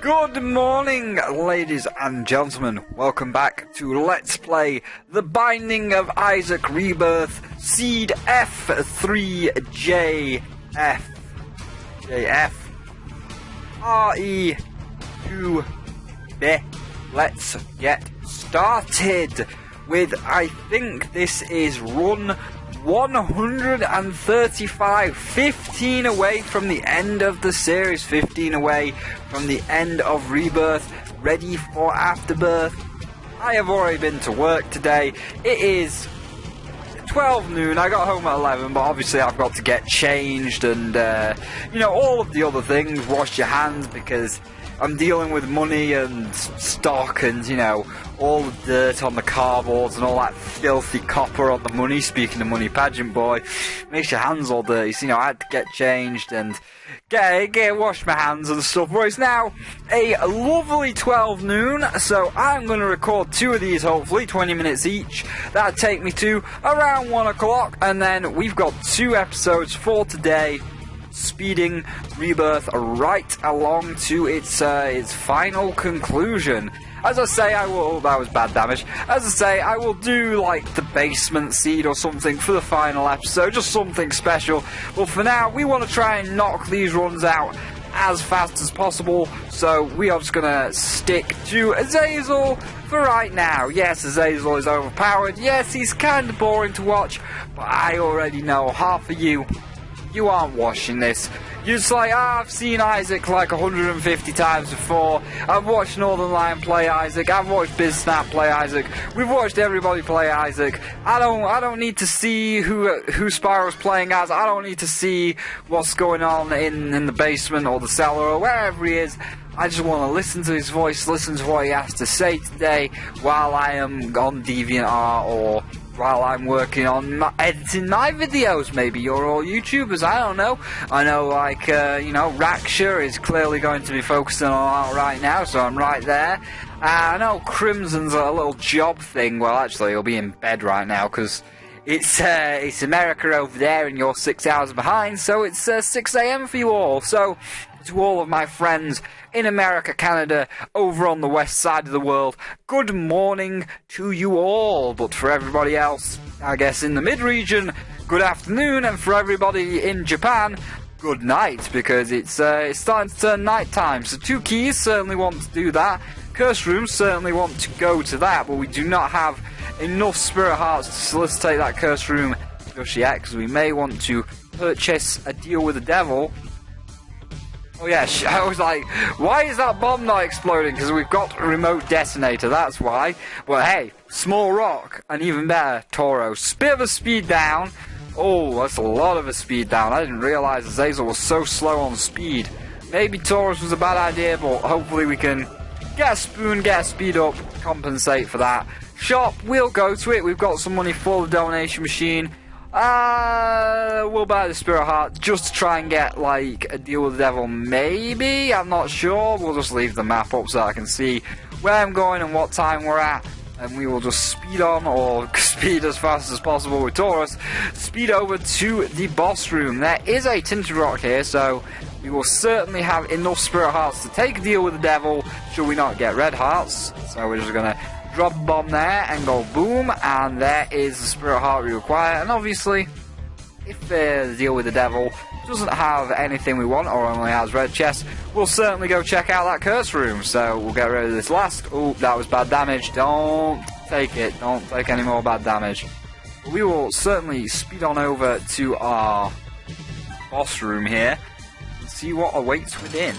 Good morning, ladies and gentlemen. Welcome back to Let's Play The Binding of Isaac Rebirth Seed F3JF RE2B. Let's get started with, I think this is run 135, 15 away from the end of the series, 15 away from the end of Rebirth, ready for Afterbirth. I have already been to work today. It is 12 noon, I got home at 11, but obviously I've got to get changed and, you know, all of the other things, wash your hands, because I'm dealing with money and stock and, you know, all the dirt on the cardboards and all that filthy copper on the money. Speaking of money, pageant boy, makes your hands all dirty. So, you know, I had to get changed and wash my hands and stuff. Well, it's now a lovely 12 noon, so I'm going to record two of these, hopefully, 20 minutes each. That'll take me to around 1 o'clock, and then we've got 2 episodes for today, speeding Rebirth right along to its final conclusion. As I say, I will... that was bad damage. As I say, I will do, like, the basement seed or something for the final episode, just something special. But for now, we want to try and knock these runs out as fast as possible, so we are just going to stick to Azazel for right now. Yes, Azazel is overpowered. Yes, he's kind of boring to watch, but I already know half of you aren't watching this. You're just like, I've seen Isaac like 150 times before. I've watched Northern Lion play Isaac. I've watched BizSnap play Isaac. We've watched everybody play Isaac. I don't need to see who Spyro's playing as. I don't need to see what's going on in the basement or the cellar or wherever he is. I just want to listen to his voice, listen to what he has to say today while I am on DeviantArt or while I'm working on editing my videos. Maybe you're all YouTubers, I don't know. I know, like, you know, Raksha is clearly going to be focusing on art right now, so I'm right there. I know Crimson's a little job thing. Well, actually, he'll be in bed right now, because it's America over there, and you're 6 hours behind, so it's 6 AM for you all. So, to all of my friends in America, Canada, over on the west side of the world, good morning to you all. But for everybody else, I guess in the mid-region, good afternoon, and for everybody in Japan, good night, because it's starting to turn night time. So 2 keys certainly want to do that. Curse rooms certainly want to go to that, but we do not have enough spirit hearts to solicitate that curse room just yet, because we may want to purchase a deal with the devil. Oh yeah, I was like, why is that bomb not exploding? Because we've got a remote detonator, that's why. Well, hey, small rock, and even better, Tauros. Bit of a speed down. Oh, that's a lot of a speed down. I didn't realise Azazel was so slow on speed. Maybe Tauros was a bad idea, but hopefully we can get a spoon, get a speed up, compensate for that. Shop, we'll go to it. We've got some money for the donation machine. We'll buy the spirit heart just to try and get, like, a deal with the devil, maybe? I'm not sure. We'll just leave the map up so I can see where I'm going and what time we're at. And we will just speed on, or speed as fast as possible with Taurus, speed over to the boss room. There is a tinted rock here, so we will certainly have enough spirit hearts to take a deal with the devil, should we not get red hearts. So we're just going to drop a bomb there and go boom, and there is the spirit heart we require. And obviously, if the deal with the devil doesn't have anything we want or only has red chests, we'll certainly go check out that curse room. So we'll get rid of this last. Oh, that was bad damage. Don't take it. Don't take any more bad damage. But we will certainly speed on over to our boss room here and see what awaits within.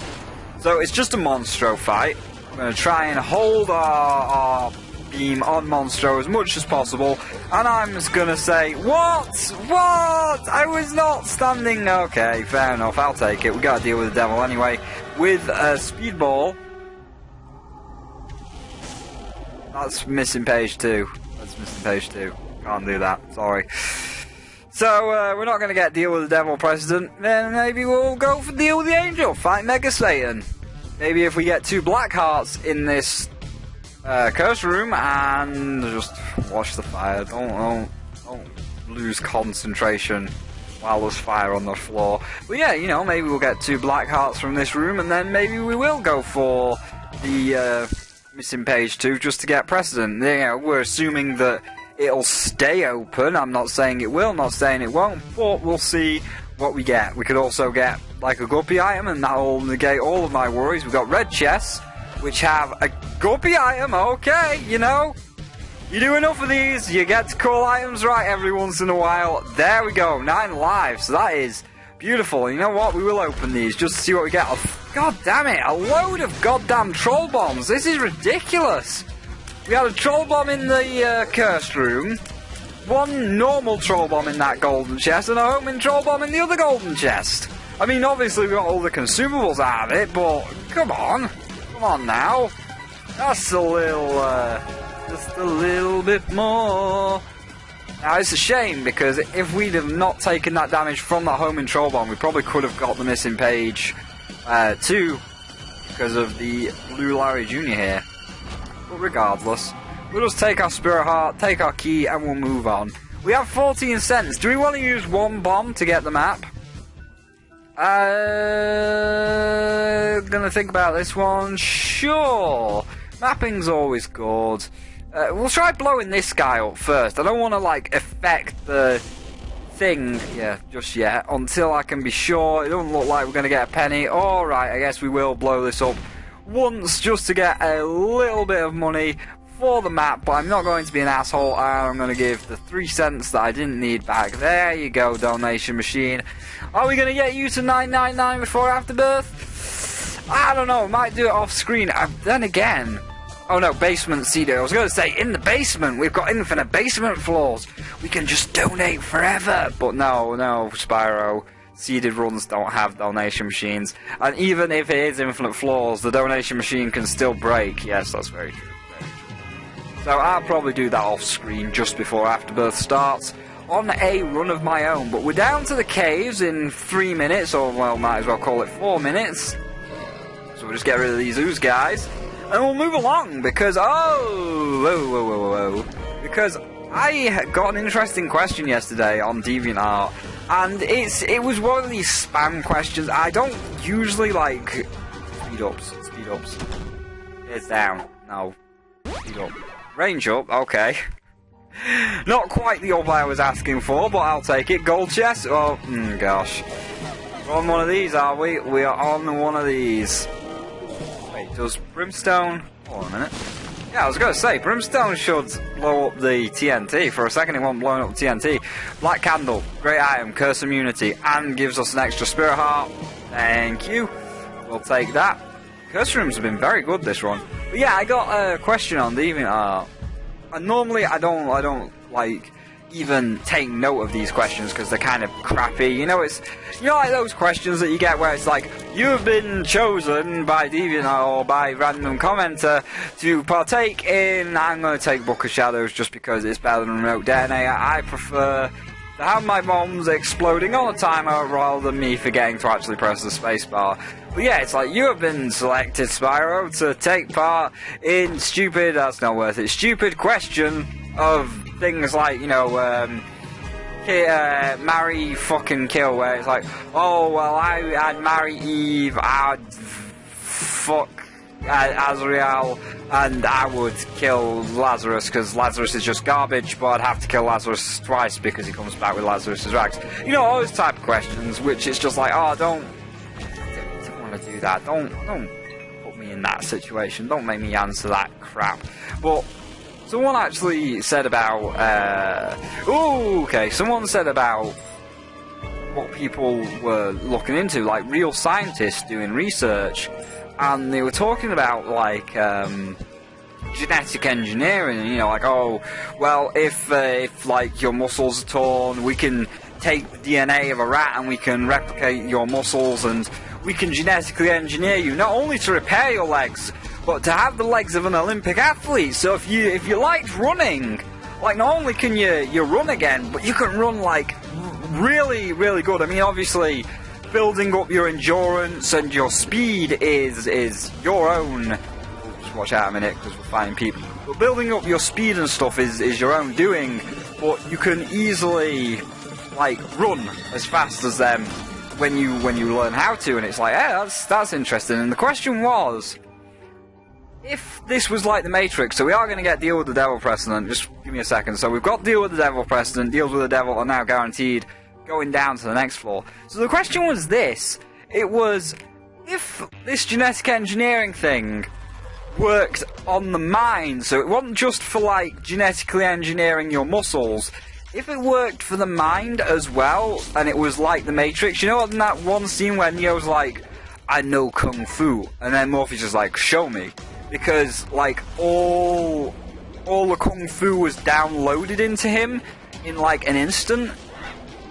So it's just a Monstro fight. We're going to try and hold our beam on Monstro as much as possible, and I'm just gonna say, what? I was not standing. Okay, fair enough, I'll take it. We gotta deal with the devil anyway with a speedball. That's missing page 2. Can't do that, sorry. So we're not gonna get deal with the devil president. Then maybe we'll go for deal with the angel, fight Mega Satan. Maybe if we get 2 black hearts in this curse room and just watch the fire. Don't lose concentration. while there's fire on the floor. But yeah, you know, maybe we'll get 2 black hearts from this room, and then maybe we will go for the missing page 2 just to get precedent. You know, we're assuming that it'll stay open. I'm not saying it will, not saying it won't, but we'll see what we get. We could also get like a guppy item, and that'll negate all of my worries. We've got red chests, which have a guppy item. Okay, you know, you do enough of these, you get to call items right every once in a while. There we go, 9 lives. So that is beautiful. You know what? We will open these just to see what we get. Oh, God damn it, a load of goddamn troll bombs. This is ridiculous. We had a troll bomb in the cursed room, 1 normal troll bomb in that golden chest, and a homing troll bomb in the other golden chest. I mean, obviously we got all the consumables out of it, but come on now. That's a little, just a little bit more. Now, it's a shame, because if we'd have not taken that damage from that homing troll bomb, we probably could have got the missing page 2, because of the blue Larry Jr. here. But regardless, we'll just take our spirit heart, take our key, and we'll move on. We have 14 cents. Do we want to use 1 bomb to get the map? Gonna think about this one. Sure. Mapping's always good. We'll try blowing this guy up first. I don't want to, like, affect the thing just yet, until I can be sure. It doesn't look like we're going to get a penny. Alright, I guess we will blow this up once just to get a little bit of money for the map, but I'm not going to be an asshole, and I'm going to give the 3 cents that I didn't need back. There you go, donation machine. Are we going to get you to 999 before Afterbirth? I don't know, might do it off screen. Then again, oh no, basement seeder. I was going to say, in the basement, we've got infinite basement floors. We can just donate forever. But no, Spyro. Seeded runs don't have donation machines. And even if it is infinite floors, the donation machine can still break. Yes, that's very true. So I'll probably do that off screen just before Afterbirth starts on a run of my own. But we're down to the caves in 3 minutes, or well, might as well call it 4 minutes. So we'll just get rid of these ooze guys, and we'll move along, because because I got an interesting question yesterday on DeviantArt, and it was one of these spam questions. I don't usually like speed ups. It's down. No. Speed up. Range up, okay. Not quite the up I was asking for, but I'll take it. Gold chest? Oh, gosh. We're on one of these, are we? We are on one of these. Wait, does Brimstone... Hold on a minute. Yeah, I was going to say, Brimstone should blow up the TNT. For a second it wasn't blowing up the TNT. Black Candle, great item, curse immunity, and gives us an extra spirit heart. Thank you. We'll take that. Curse rooms have been very good this run. But yeah, I got a question on DeviantArt. And normally I don't like even take note of these questions because they're kind of crappy. You know, it's like those questions that you get where it's like, you've been chosen by DeviantArt or by random commenter to partake in. I'm going to take Book of Shadows just because it's better than Remote Detonator. I prefer to have my bombs exploding on a timer rather than me forgetting to actually press the spacebar. But yeah, it's like, you have been selected, Spyro, to take part in stupid, that's not worth it, stupid question of things like, you know, marry, fucking kill, where it's like, oh, well, I'd marry Eve, I'd fuck Azrael, and I would kill Lazarus, because Lazarus is just garbage, but I'd have to kill Lazarus twice because he comes back with Lazarus's rags. You know, all those type of questions, which it's just like, oh, don't want to do that. Don't put me in that situation. Don't make me answer that crap. But someone actually said about, someone said about what people were looking into, like real scientists doing research, and they were talking about, like, genetic engineering, and, you know, like, oh, well, if like, your muscles are torn, we can take the DNA of a rat and we can replicate your muscles, and we can genetically engineer you, not only to repair your legs, but to have the legs of an Olympic athlete. So if you liked running, like, not only can you run again, but you can run, like, really, really good. I mean, obviously, building up your endurance and your speed is your own. Just watch out a minute, because we're fighting people. But building up your speed and stuff is your own doing, but you can easily like run as fast as them when you learn how to, and it's like, yeah, that's interesting. And the question was, if this was like the Matrix, so we are going to get Deal with the Devil precedent. Just give me a second. So we've got Deal with the Devil precedent. Deals with the Devil are now guaranteed going down to the next floor. So the question was this. It was, if this genetic engineering thing worked on the mind, so it wasn't just for like genetically engineering your muscles, if it worked for the mind as well, and it was like the Matrix, you know, in that one scene where Neo's like, I know Kung Fu, and then Morpheus is like, show me. Because, like, all the Kung Fu was downloaded into him in, like, an instant.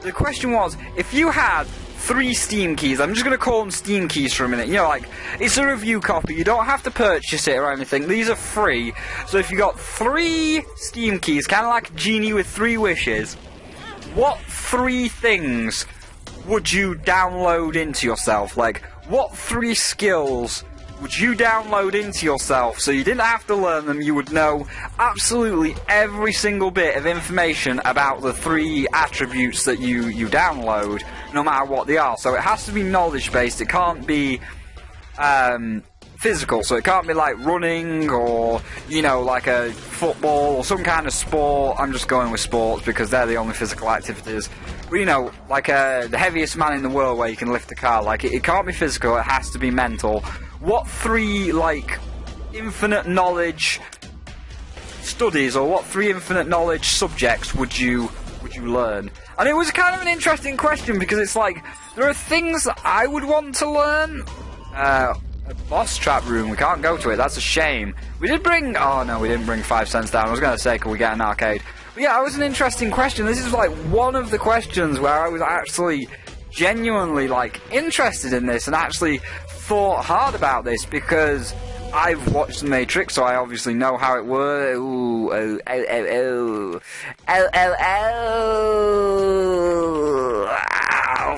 The question was, if you had 3 Steam keys, I'm just going to call them Steam keys for a minute, you know, like, it's a review copy, you don't have to purchase it or anything, these are free, so if you got 3 Steam keys, kind of like a genie with 3 wishes, what 3 things would you download into yourself? Like, what 3 skills would you download into yourself so you didn't have to learn them, you would know absolutely every single bit of information about the 3 attributes that you download, no matter what they are. So it has to be knowledge based, it can't be physical, so it can't be like running or, you know, like a football or some kind of sport. I'm just going with sports because they're the only physical activities. But, you know, like the heaviest man in the world where you can lift a car, like it can't be physical, it has to be mental. What 3, like, infinite knowledge studies, or what 3 infinite knowledge subjects would you learn? And it was kind of an interesting question, because it's like, there are things that I would want to learn. A boss trap room, we can't go to it, that's a shame. We did bring, oh no, we didn't bring 5 cents down, I was going to say, can we get an arcade? But yeah, it was an interesting question. This is like one of the questions where I was actually genuinely, like, interested in this, and actually thought hard about this, because I've watched The Matrix, so I obviously know how it works. Ooh, I'll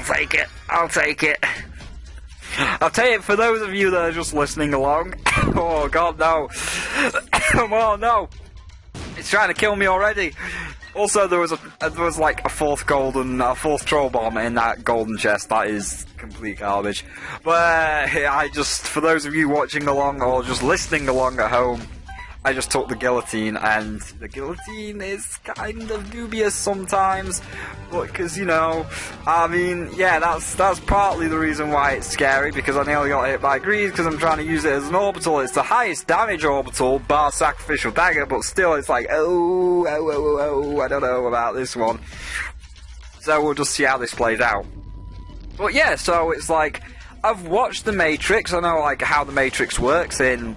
take it. I'll take it. I'll tell you, for those of you that are just listening along, oh god, no. Oh no. It's trying to kill me already. Also, there was like a 4th troll bomb in that golden chest. That is complete garbage. But for those of you watching along or just listening along at home, I just took the guillotine, and the guillotine is kind of dubious sometimes, but because, you know, I mean, yeah, that's partly the reason why it's scary, because I nearly got hit by grease, because I'm trying to use it as an orbital. It's the highest damage orbital, bar sacrificial dagger, but still it's like, oh, I don't know about this one. So we'll just see how this plays out. But yeah, so it's like, I've watched The Matrix, I know, like, how The Matrix works in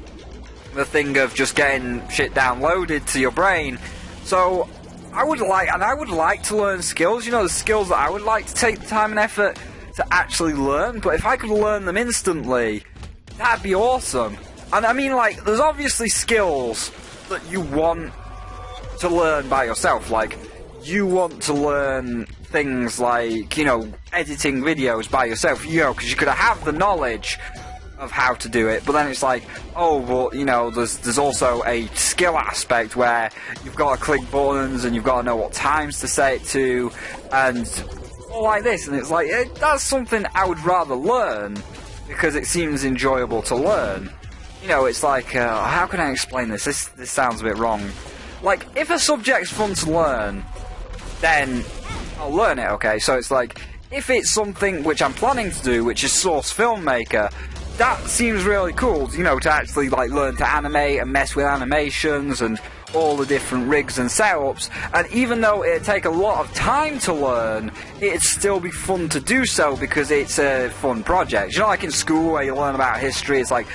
the thing of just getting shit downloaded to your brain. So I would like to learn skills, you know, the skills that I would like to take the time and effort to actually learn, but if I could learn them instantly, that'd be awesome. And I mean, like, there's obviously skills that you want to learn by yourself, like, you want to learn things like, you know, editing videos by yourself, you know, because you could have the knowledge of how to do it, but then it's like, oh, well, you know, there's also a skill aspect where you've got to click buttons and you've got to know what times to say it to, and all like this, and it's like, that's something I would rather learn, because it seems enjoyable to learn. You know, it's like, how can I explain this? This sounds a bit wrong. Like, if a subject's fun to learn, then I'll learn it, okay? So it's like, if it's something which I'm planning to do, which is Source Filmmaker, that seems really cool, you know, to actually, like, learn to animate and mess with animations and all the different rigs and setups, and even though it'd take a lot of time to learn, it'd still be fun to do so because it's a fun project. You know, like in school where you learn about history, it's like,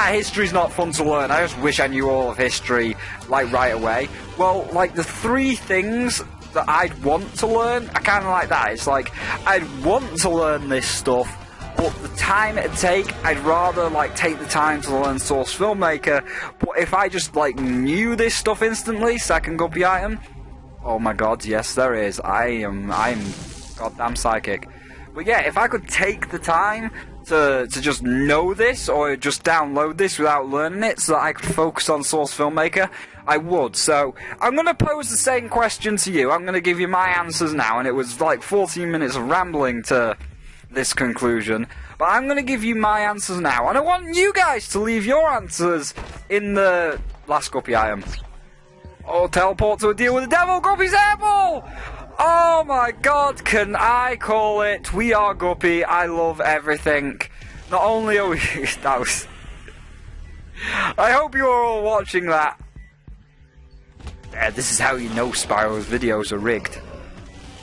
history's not fun to learn, I just wish I knew all of history, like, right away. Well, like, the 3 things that I'd want to learn are kind of like that. It's like, I'd want to learn this stuff, but the time it'd take, I'd rather, like, take the time to learn Source Filmmaker. But if I just, like, knew this stuff instantly, second guppy item, oh my god, yes there is, I'm goddamn psychic. But yeah, if I could take the time to just know this or just download this without learning it so that I could focus on Source Filmmaker, I would. So I'm going to pose the same question to you. I'm going to give you my answers now, and it was like 14 minutes of rambling to this conclusion. But I'm going to give you my answers now, and I want you guys to leave your answers in the last guppy item. Oh, teleport to a deal with the devil, Guppy's airball! Oh my god, can I call it? We are Guppy, I love everything. Not only are we... that was... I hope you are all watching that. Yeah, this is how you know Spyro's videos are rigged.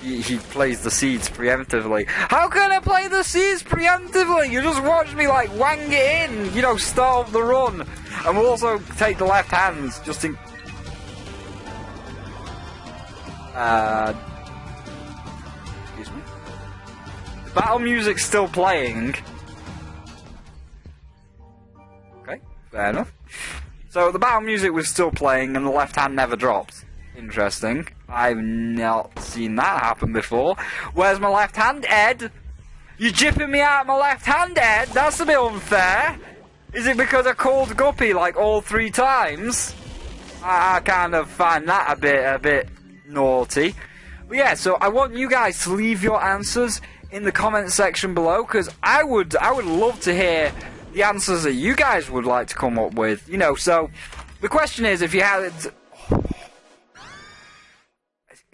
He plays the seeds preemptively. How can I play the seeds preemptively? You just watch me like wang it in, you know, start the run. And we'll also take the left hands, just in... excuse me. The battle music's still playing. Okay, fair enough. So the battle music was still playing and the left hand never dropped. Interesting. I've not seen that happen before. Where's my left hand, Ed? You're jipping me out of my left hand, Ed? That's a bit unfair. Is it because I called Guppy like all 3 times? I kind of find that a bit naughty. But yeah, so I want you guys to leave your answers in the comment section below, because I would love to hear the answers that you guys would like to come up with. You know, so the question is, if you had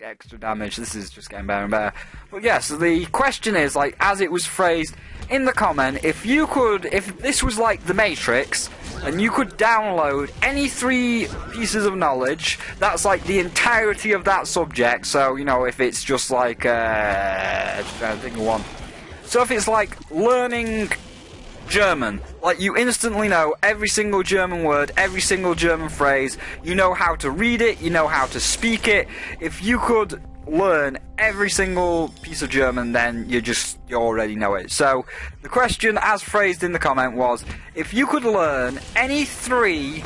extra damage, this is just getting better and better. But yeah, so the question is, like, as it was phrased in the comment, if this was like the Matrix, and you could download any 3 pieces of knowledge, that's like the entirety of that subject. So, you know, if it's just like, just trying to think of one. So if it's like learning German, like you instantly know every single German word, every single German phrase, you know how to read it, you know how to speak it. If you could learn every single piece of German, then you already know it. So the question as phrased in the comment was, if you could learn any 3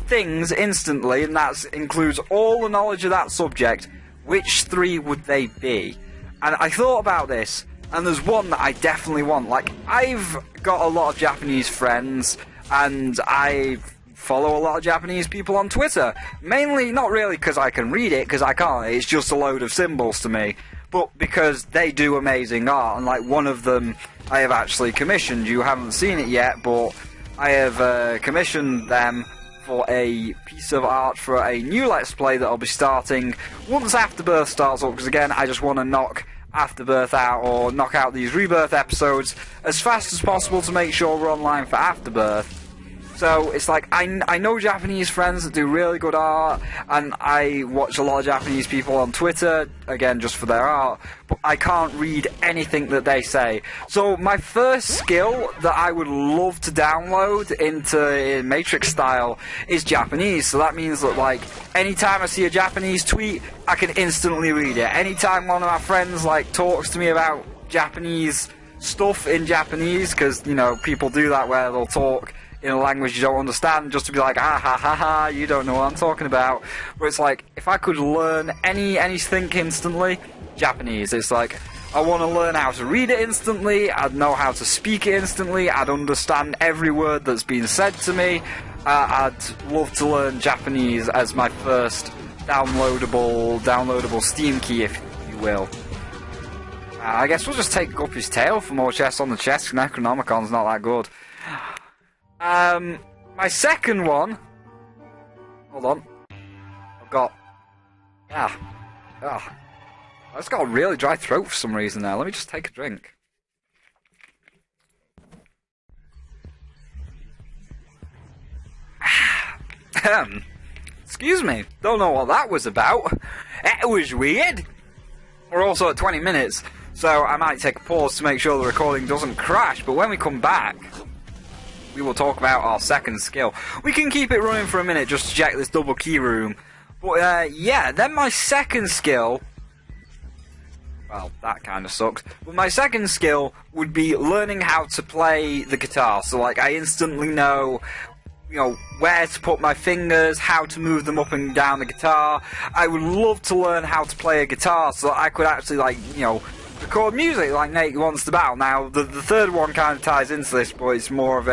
things instantly, and that includes all the knowledge of that subject, which 3 would they be? And I thought about this, and there's one that I definitely want. Like, I've got a lot of Japanese friends, and I follow a lot of Japanese people on Twitter. Mainly, not really because I can read it, because I can't. It's just a load of symbols to me. But because they do amazing art, and like one of them I have actually commissioned. You haven't seen it yet, but I have commissioned them for a piece of art for a new Let's Play that I'll be starting once Afterbirth starts up, because again, I just want to knock Afterbirth out, or knock out these Rebirth episodes as fast as possible to make sure we're online for Afterbirth. So it's like, I know Japanese friends that do really good art, and I watch a lot of Japanese people on Twitter, again just for their art, but I can't read anything that they say. So my first skill that I would love to download into Matrix style is Japanese. So that means that, like, anytime I see a Japanese tweet, I can instantly read it. Anytime one of my friends like talks to me about Japanese stuff in Japanese, because, you know, people do that where they'll talk in a language you don't understand, just to be like, ah ha ha ha, you don't know what I'm talking about. But it's like, if I could learn anything instantly, Japanese. It's like, I want to learn how to read it instantly, I'd know how to speak it instantly, I'd understand every word that's been said to me. I'd love to learn Japanese as my first downloadable Steam key, if you will. I guess we'll just take Guppy's tail for more chests on the chest, because Necronomicon's not that good. My second one... Hold on. I've got... I just got a really dry throat for some reason now. Let me just take a drink. Excuse me. Don't know what that was about. It was weird. We're also at 20 minutes, so I might take a pause to make sure the recording doesn't crash, but when we come back, we will talk about our second skill. We can keep it running for a minute just to check this double key room. But yeah, then my second skill... Well, that kind of sucks. But my second skill would be learning how to play the guitar. So, like, I instantly know, you know, where to put my fingers, how to move them up and down the guitar. I would love to learn how to play a guitar so that I could actually, like, you know, record music like Nate Wants to Battle. Now, the third one kind of ties into this, but it's more of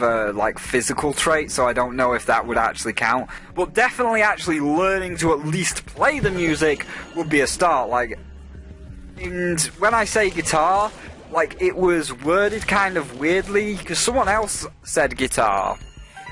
a like physical trait, so I don't know if that would actually count. But definitely actually learning to at least play the music would be a start. Like, and when I say guitar, like, it was worded kind of weirdly, because someone else said guitar,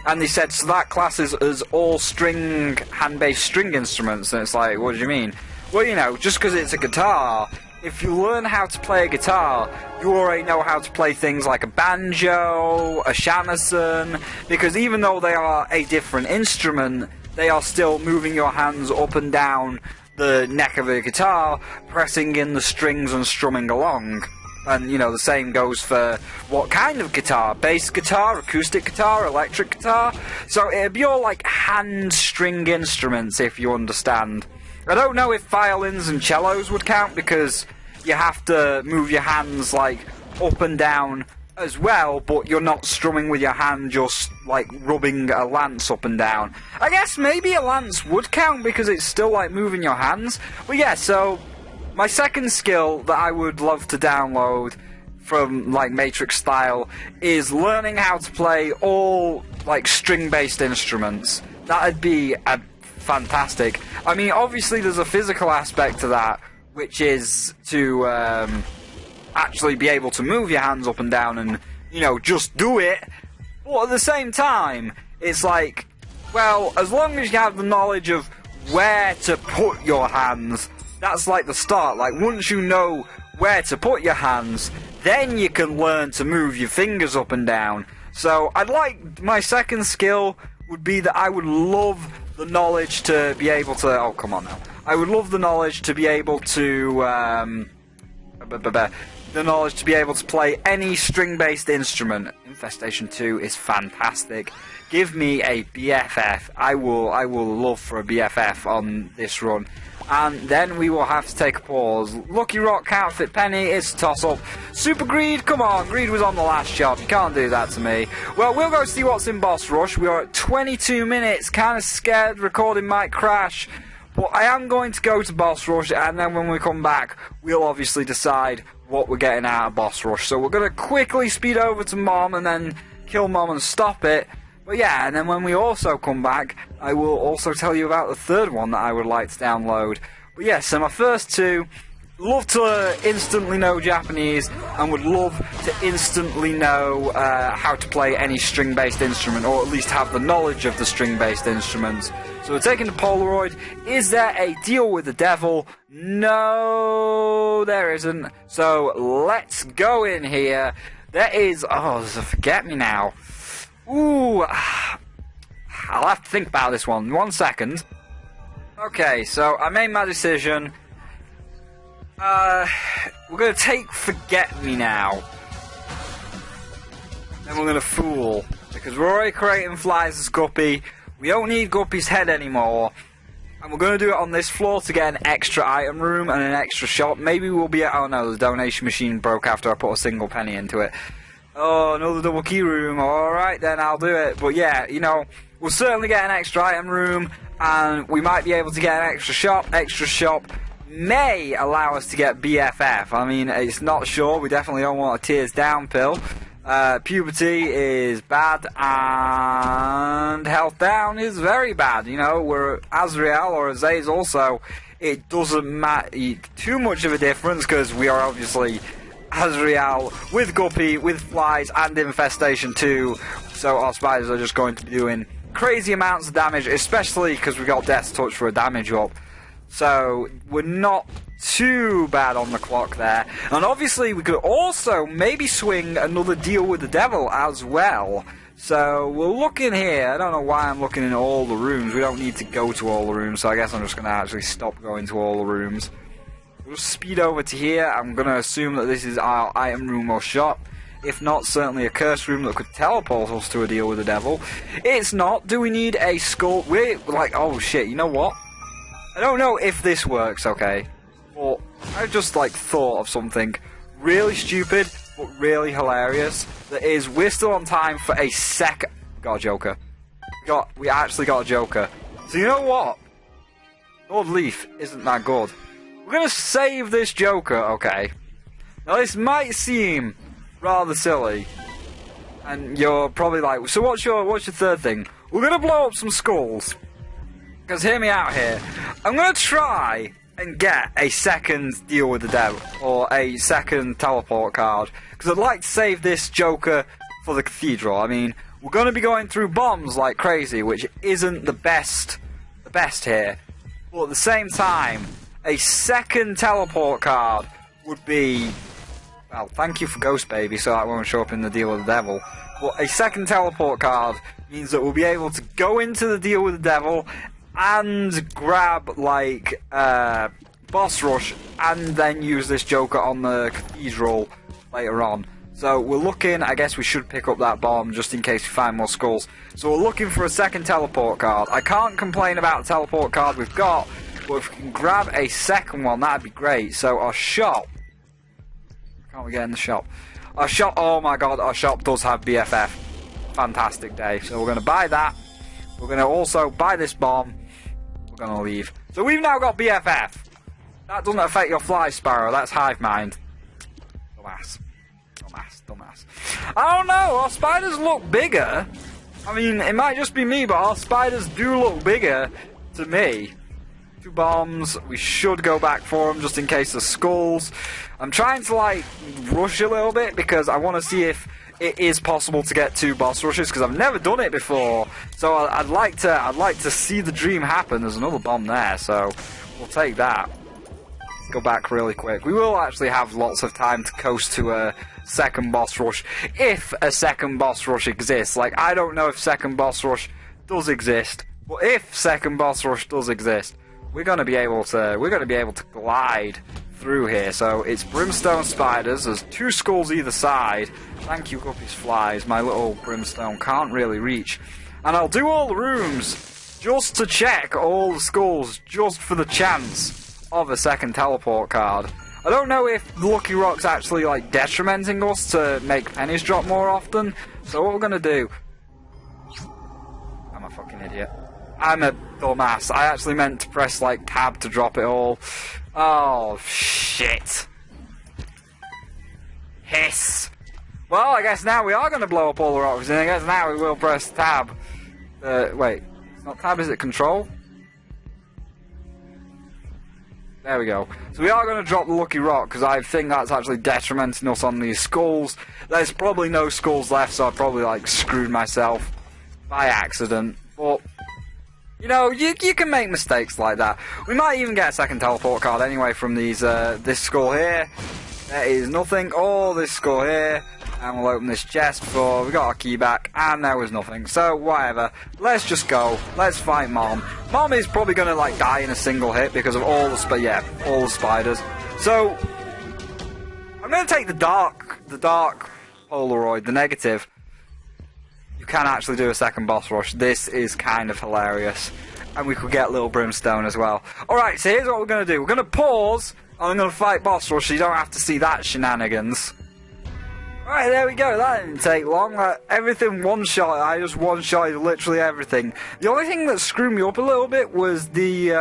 and they said, so that classes as all string, hand-based string instruments, and it's like, what do you mean? Well, you know, just because it's a guitar, if you learn how to play a guitar, you already know how to play things like a banjo, a shamisen, because even though they are a different instrument, they are still moving your hands up and down the neck of a guitar, pressing in the strings and strumming along. And, you know, the same goes for what kind of guitar? Bass guitar, acoustic guitar, electric guitar? So it'd be all like hand string instruments, if you understand. I don't know if violins and cellos would count, because you have to move your hands, like, up and down as well, but you're not strumming with your hand, just, like, rubbing a lance up and down. I guess maybe a lance would count, because it's still, like, moving your hands. But yeah, so my second skill that I would love to download from, like, Matrix style is learning how to play all, like, string-based instruments. That'd be a fantastic. I mean, obviously there's a physical aspect to that, which is to actually be able to move your hands up and down and, you know, just do it. But at the same time, it's like, well, as long as you have the knowledge of where to put your hands, that's like the start. Like, once you know where to put your hands, then you can learn to move your fingers up and down. So I'd like, my second skill would be that I would love the knowledge to be able to, oh come on now, I would love the knowledge to be able to, the knowledge to be able to play any string-based instrument. Infestation 2 is fantastic. Give me a BFF. I will love for a BFF on this run. And then we will have to take a pause. Lucky Rock can't fit Penny, it's a toss-up. Super Greed, come on, Greed was on the last job, you can't do that to me. Well, we'll go see what's in Boss Rush. We are at 22 minutes, kind of scared recording might crash. But I am going to go to Boss Rush, and then when we come back, we'll obviously decide what we're getting out of Boss Rush. So we're going to quickly speed over to Mom, and then kill Mom and stop it. But yeah, and then when we also come back, I will also tell you about the third one that I would like to download. But yeah, so my first two, love to instantly know Japanese, and would love to instantly know how to play any string-based instrument, or at least have the knowledge of the string-based instruments. So we're taking the Polaroid. Is there a deal with the devil? No, there isn't. So let's go in here. There is, oh, there's a forget-me-now. Ooh, I'll have to think about this one. 1 second. Okay, so I made my decision. We're going to take Forget-Me-Now. Then we're going to Fool. Because we're already creating flies as Guppy. We don't need Guppy's head anymore. And we're going to do it on this floor to get an extra item room and an extra shop. Maybe we'll be at... Oh no, the donation machine broke after I put a single penny into it. Oh, another double key room. Alright then, I'll do it. But yeah, you know, we'll certainly get an extra item room. And we might be able to get an extra shop. Extra shop may allow us to get BFF. I mean, it's not sure. We definitely don't want a tears down pill. Puberty is bad, and health down is very bad. You know, we're Azrael or Azaze also. It doesn't matter too much of a difference, because we are obviously Azrael with Guppy, with flies, and infestation too. So our spiders are just going to be doing crazy amounts of damage, especially because we got Death's Touch for a damage up. So we're not too bad on the clock there. And obviously we could also maybe swing another deal with the devil as well. So we'll look in here. I don't know why I'm looking in all the rooms. We don't need to go to all the rooms, so I guess I'm just going to actually stop going to all the rooms. We'll speed over to here. I'm going to assume that this is our item room or shop. If not, certainly a curse room that could teleport us to a deal with the devil. It's not. Do we need a skull? We're like, oh shit, you know what? I don't know if this works, okay? But I just like thought of something really stupid but really hilarious. That is, we're still on time for a second. Got a Joker. We actually got a Joker. So you know what? Lord Leaf isn't that good. We're gonna save this Joker, okay. Now this might seem rather silly, and you're probably like, so what's your third thing? We're gonna blow up some skulls. Because hear me out here. I'm gonna try and get a second deal with the devil, or a second teleport card, because I'd like to save this Joker for the cathedral. I mean, we're gonna be going through bombs like crazy, which isn't the best here. But at the same time, a second teleport card would be, well, thank you for Ghost Baby, so that won't show up in the deal with the devil. But a second teleport card means that we'll be able to go into the deal with the devil and grab, like, boss rush, and then use this Joker on the cathedral later on. So we're looking, I guess we should pick up that bomb just in case we find more skulls. So we're looking for a second teleport card. I can't complain about the teleport card we've got, but if we can grab a second one, that'd be great. So our shop, can't we get in the shop? Our shop, oh my god, our shop does have BFF. Fantastic day. So we're going to buy that. We're going to also buy this bomb. We're going to leave. So we've now got BFF. That doesn't affect your fly sparrow. That's hive mind. Dumbass. I don't know. Our spiders look bigger. I mean, it might just be me, but our spiders do look bigger to me. 2 bombs. We should go back for them just in case of skulls. I'm trying to, like, rush a little bit because I want to see if it is possible to get 2 boss rushes, because I've never done it before. So I'd like to see the dream happen. There's another bomb there, so we'll take that. Let's go back really quick. We will actually have lots of time to coast to a second boss rush, if a second boss rush exists. Like, I don't know if second boss rush does exist, but if second boss rush does exist, we're gonna be able to glide through here. So it's brimstone spiders. There's 2 skulls either side. Thank you, Guppy's flies. My little brimstone can't really reach. And I'll do all the rooms just to check all the skulls, just for the chance of a second teleport card. I don't know if the Lucky Rock's actually, like, detrimenting us to make pennies drop more often. So what we're gonna do... I'm a fucking idiot. I'm a dumbass. I actually meant to press, like, tab to drop it all. Oh, shit. Hiss. Well, I guess now we are going to blow up all the rocks, and I guess now we will press tab. Wait. It's not tab, is it control? There we go. So we are going to drop the Lucky Rock, because I think that's actually detrimenting us on these skulls. There's probably no skulls left, so I probably, like, screwed myself by accident. But... you know, you can make mistakes like that. We might even get a second teleport card anyway from these, this skull here. There is nothing. Oh, this skull here. And we'll open this chest before we got our key back. And there was nothing. So, whatever. Let's just go. Let's fight Mom. Mom is probably going to, like, die in a single hit because of all the, all the spiders. So, I'm going to take the dark Polaroid, the negative. You can actually do a second boss rush. This is kind of hilarious. And we could get little brimstone as well. Alright, so here's what we're going to do. We're going to pause, and I'm going to fight boss rush so you don't have to see that shenanigans. Alright, there we go. That didn't take long. Everything one-shot. I just one-shotted literally everything. The only thing that screwed me up a little bit was the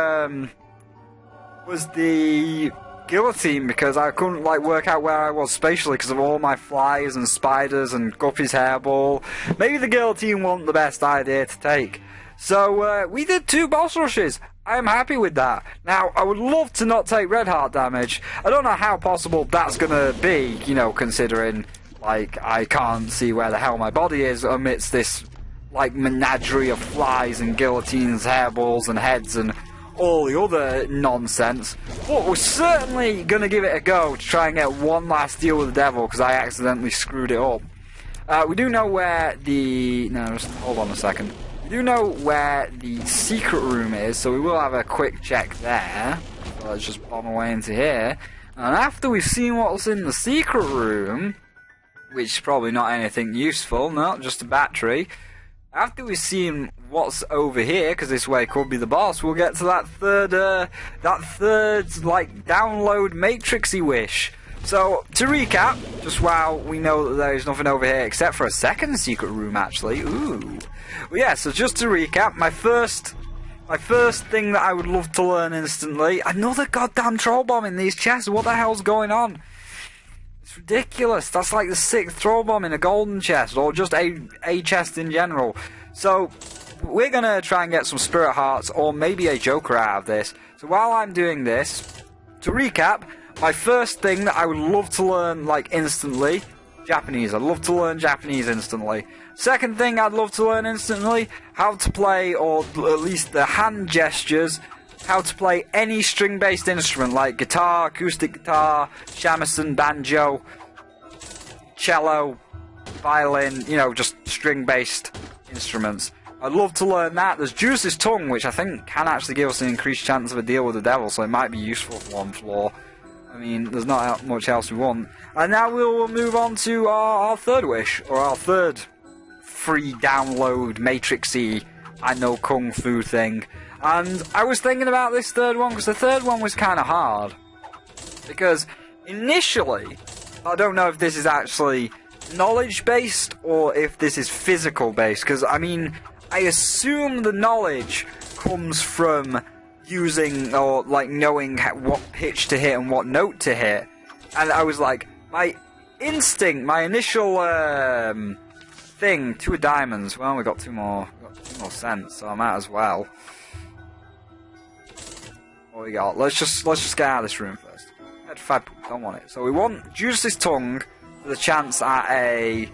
guillotine, because I couldn't, like, work out where I was spatially because of all my flies and spiders and Guppy's hairball. Maybe the guillotine wasn't the best idea to take. So, we did 2 boss rushes. I'm happy with that. Now, I would love to not take red heart damage. I don't know how possible that's gonna be, you know, considering, like, I can't see where the hell my body is amidst this, like, menagerie of flies and guillotines, hairballs and heads and all the other nonsense. But we're certainly going to give it a go to try and get one last deal with the devil, because I accidentally screwed it up. We do know where the... no, just hold on a second. We do know where the secret room is, so we will have a quick check there. So let's just bomb away into here. And after we've seen what's in the secret room, which is probably not anything useful, no, just a battery. After we've seen what's over here, because this way could be the boss, we'll get to that third, like, download matrixy wish. So, to recap, just while we know that there is nothing over here except for a second secret room, actually. Ooh. Well, yeah, so just to recap, my first my first thing that I would love to learn instantly, another goddamn troll bomb in these chests. What the hell's going on? It's ridiculous. That's like the 6th troll bomb in a golden chest, or just a chest in general. So we're gonna try and get some spirit hearts, or maybe a joker out of this. So while I'm doing this, to recap, my first thing that I would love to learn, like, instantly, Japanese. I'd love to learn Japanese instantly. Second thing I'd love to learn instantly, how to play, or at least the hand gestures, how to play any string-based instrument, like guitar, acoustic guitar, shamisen, banjo, cello, violin, you know, just string-based instruments. I'd love to learn that. There's Juice's Tongue, which I think can actually give us an increased chance of a deal with the devil, so it might be useful for one floor. I mean, there's not much else we want. And now we'll move on to our third wish, or our third free download matrixy, I know kung fu thing. And I was thinking about this third one, because the third one was kind of hard. Because initially, I don't know if this is actually knowledge-based, or if this is physical-based, because, I mean, I assume the knowledge comes from using, or like knowing what pitch to hit and what note to hit. And I was like, my instinct, my initial thing, 2 diamonds. Well, we got two more cents, so I might as well. What we got? Let's just get out of this room first. Head 5, don't want it. So we want Juice's Tongue for the chance at a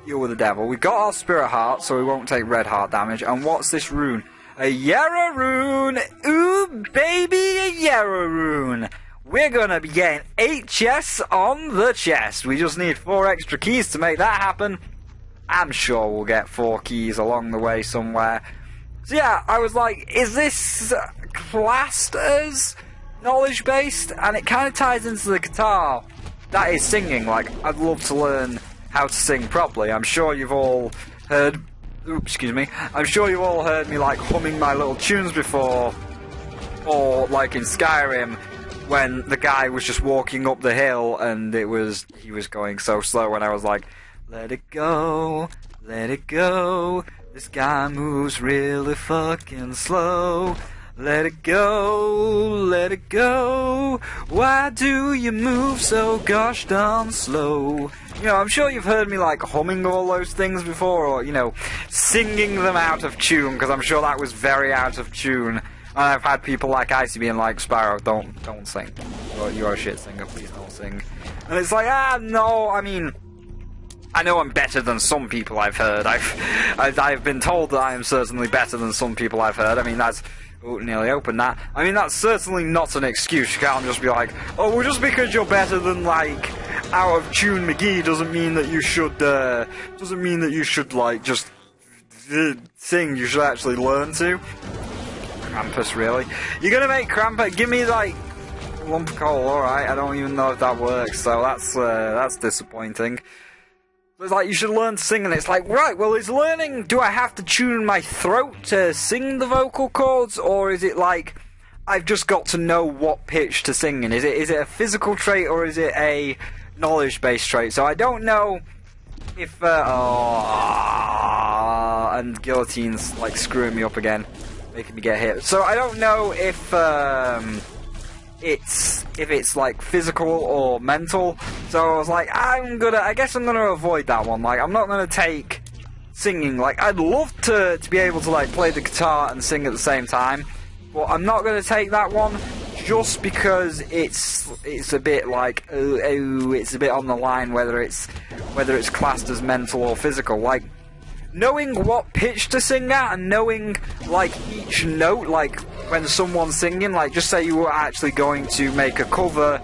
deal with the devil. We got our spirit heart, so we won't take red heart damage. And what's this rune? A Yarrow rune! Ooh, baby, a Yarrow rune! We're gonna be getting 8 chests on the chest. We just need 4 extra keys to make that happen. I'm sure we'll get 4 keys along the way somewhere. So yeah, I was like, is this classed as knowledge-based? And it kind of ties into the guitar. That is singing. Like, I'd love to learn how to sing properly. I'm sure you've all heard... Oops, excuse me. I'm sure you've all heard me, like, humming my little tunes before. Or, like, in Skyrim, when the guy was just walking up the hill and he was going so slow, and I was like, let it go, this guy moves really fucking slow. Let it go, why do you move so gosh darn slow? You know, I'm sure you've heard me, like, humming all those things before, or, you know, singing them out of tune, because I'm sure that was very out of tune. And I've had people like Icy being like, Spyro, don't sing. You're a shit singer, please don't sing. And it's like, no, I mean, I know I'm better than some people I've heard. I've been told that I am certainly better than some people I've heard. I mean, that's... Oh, nearly opened that. I mean, that's certainly not an excuse. You can't just be like, oh, well, just because you're better than, like, out of tune McGee doesn't mean that you should, like, just sing. You should actually learn to. Krampus, really? You're gonna make Krampus? Give me, like, a lump of coal, alright. I don't even know if that works, so that's disappointing. It's like, you should learn to sing, and it's like, right, well, is learning, do I have to tune my throat to sing the vocal cords, or is it like, I've just got to know what pitch to sing in? Is it a physical trait, or is it a knowledge-based trait? So I don't know if, and guillotine's, like, screwing me up again, making me get hit. So I don't know if it's like physical or mental. So I was like, I guess I'm gonna avoid that one. Like, I'm not gonna take singing. Like, I'd love to be able to, like, play the guitar and sing at the same time, but I'm not gonna take that one just because it's a bit like, it's a bit on the line whether it's classed as mental or physical. Like, knowing what pitch to sing at and knowing, like, each note, like, when someone's singing, like, just say you were actually going to make a cover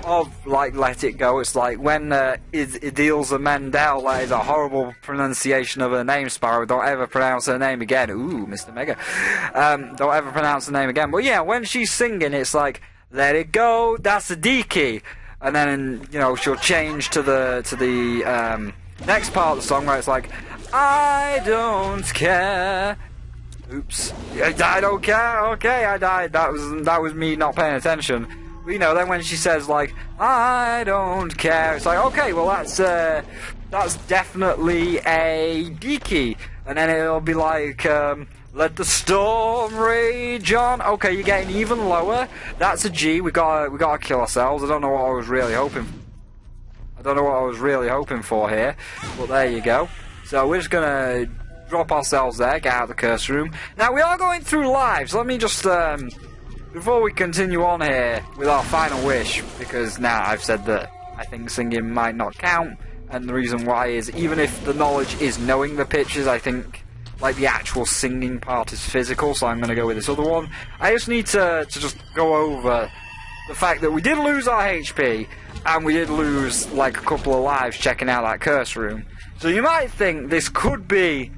of, like, Let It Go, it's like, when Idilza Mendel, that is a horrible pronunciation of her name, Sparrow, don't ever pronounce her name again. Ooh, Mr. Mega. Don't ever pronounce her name again. But yeah, when she's singing, it's like, let it go, that's a D key. And then, you know, she'll change to the next part of the song where it's like, I don't care. Oops. I don't care. Okay, I died. That was me not paying attention. But, you know, then when she says, like, I don't care, it's like, okay, well, that's definitely a D key. And then it'll be like, Let the storm rage on. Okay, you're getting even lower. That's a G. We gotta kill ourselves. I don't know what I was really hoping. I don't know what I was really hoping for here, but there you go. So we're just gonna drop ourselves there, get out of the curse room. Now we are going through lives. Let me just before we continue on here with our final wish, because now I've said that I think singing might not count, and the reason why is even if the knowledge is knowing the pitches, I think like the actual singing part is physical, so I'm going to go with this other one. I just need to just go over the fact that we did lose our HP, and we did lose like a couple of lives checking out that curse room. So you might think this could be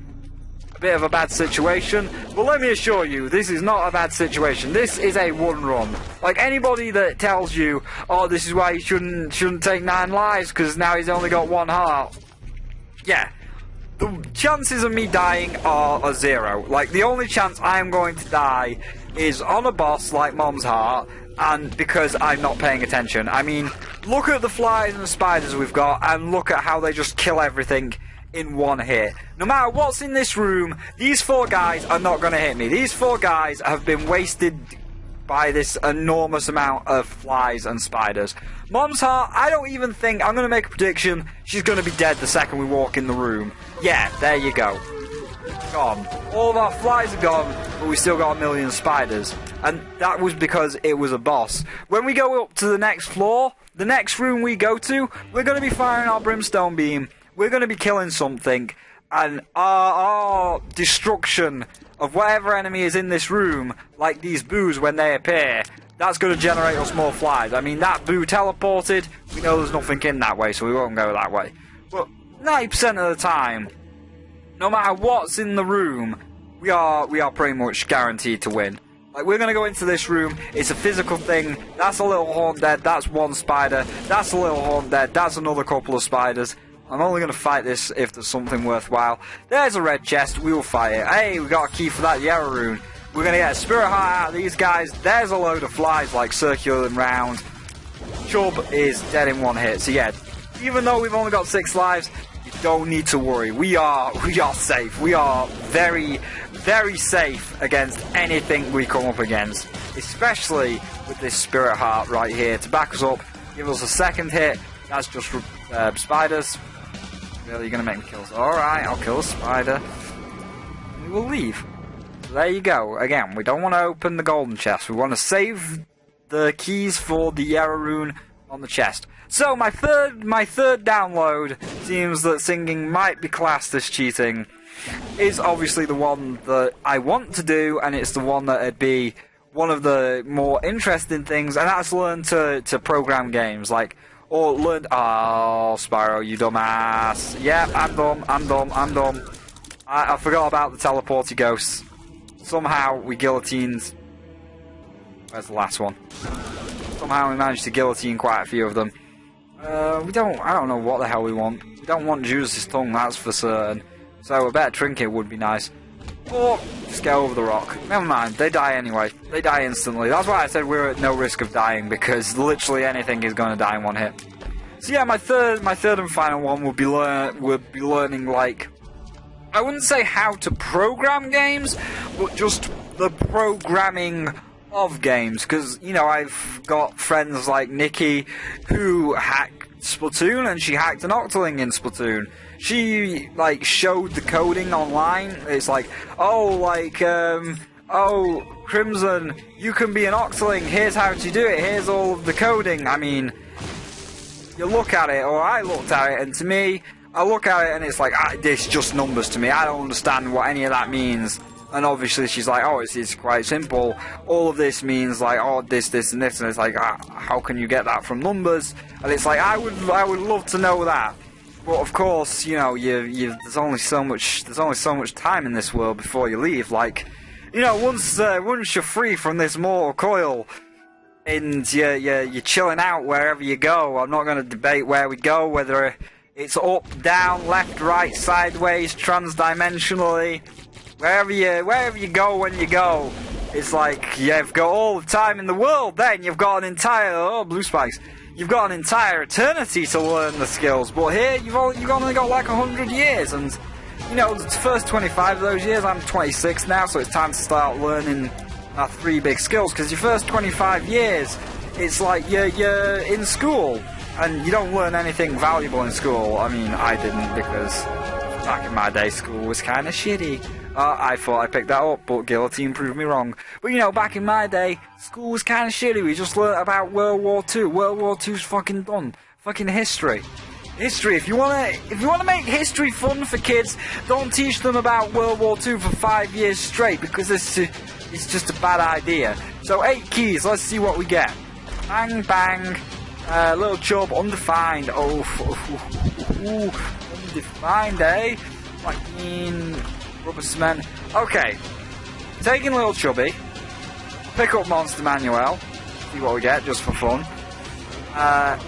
a bit of a bad situation, but let me assure you, this is not a bad situation. This is a one run. Like anybody that tells you, oh, this is why you shouldn't take 9 lives because now he's only got 1 heart. Yeah. The chances of me dying are 0. Like, the only chance I'm going to die is on a boss like Mom's Heart, and because I'm not paying attention. I mean, look at the flies and the spiders we've got, and look at how they just kill everything in one hit. No matter what's in this room, these 4 guys are not going to hit me. These 4 guys have been wasted by this enormous amount of flies and spiders. Mom's Heart, I don't even think, I'm going to make a prediction, she's going to be dead the second we walk in the room. Yeah, there you go. Gone. All of our flies are gone, but we still got a million spiders. And that was because it was a boss. When we go up to the next floor, the next room we go to, we're going to be firing our brimstone beam, we're going to be killing something, and our destruction of whatever enemy is in this room, like these boos when they appear, that's going to generate us more flies. I mean, that boo teleported, we know there's nothing in that way, so we won't go that way. But 90% of the time, no matter what's in the room, we are pretty much guaranteed to win. Like, we're going to go into this room, it's a physical thing, that's a little horn dead, that's 1 spider, that's a little horn dead, that's another couple of spiders. I'm only going to fight this if there's something worthwhile. There's a red chest, we will fight it. Hey, we got a key for that Yarrow rune. We're going to get a spirit heart out of these guys. There's a load of flies, like, circling round. Chubb is dead in 1 hit. So yeah, even though we've only got 6 lives, you don't need to worry. We are safe. We are very, very safe against anything we come up against. Especially with this spirit heart right here to back us up, give us a second hit. That's just spiders. Really, you're going to make me kill us? Alright, I'll kill a spider. We will leave. So there you go. Again, we don't want to open the golden chest. We want to save the keys for the Yarrow rune on the chest. So my third download, seems that singing might be classed as cheating, is obviously the one that I want to do, and it's the one that would be one of the more interesting things, and that's learn to program games. Like, or learn... Oh, Spyro, you dumbass. Yeah, I'm dumb. I forgot about the teleporty ghosts. Somehow we guillotined... Where's the last one? Somehow we managed to guillotine quite a few of them. I don't know what the hell we want. We don't want Judas' tongue, that's for certain. So a better trinket would be nice. Or just get over the rock. Never mind, they die anyway. They die instantly. That's why I said we're at no risk of dying, because literally anything is going to die in 1 hit. So yeah, my third and final one would be learning, like, I wouldn't say how to program games, but just the programming of games. Because, you know, I've got friends like Nikki who hacked Splatoon, and she hacked an Octoling in Splatoon. She, like, showed the coding online. It's like, oh, Crimson, you can be an Octoling, here's how to do it, here's all of the coding. I mean, you look at it, or I looked at it, and to me, I look at it and it's like, this just numbers to me, I don't understand what any of that means. And obviously she's like, oh, it's quite simple, all of this means like, oh, this, and this, and it's like, how can you get that from numbers? And it's like, I would love to know that. But of course, you know, there's only so much time in this world before you leave. Like, you know, once you're free from this mortal coil, and you're chilling out wherever you go. I'm not going to debate where we go, whether it's up, down, left, right, sideways, transdimensionally. Wherever you go when you go, it's like you've got all the time in the world. Then you've got an entire blue spikes. You've got an entire eternity to learn the skills, but here you've only got like 100 years, and you know, the first 25 of those years, I'm 26 now, so it's time to start learning our 3 big skills, because your first 25 years, it's like you're in school, and you don't learn anything valuable in school. I mean, I didn't, because back in my day, school was kind of shitty. I thought I picked that up, but Guillotine proved me wrong. But you know, back in my day, school was kind of shitty. We just learned about World War II. World War II's fucking done. Fucking history. History. If you wanna make history fun for kids, don't teach them about World War II for 5 years straight, because it's just a bad idea. So 8 keys. Let's see what we get. Bang bang. Little chub, undefined. Oh, undefined, eh? Fucking rubber cement. Okay. Taking little chubby. Pick up Monster Manuel. See what we get, just for fun.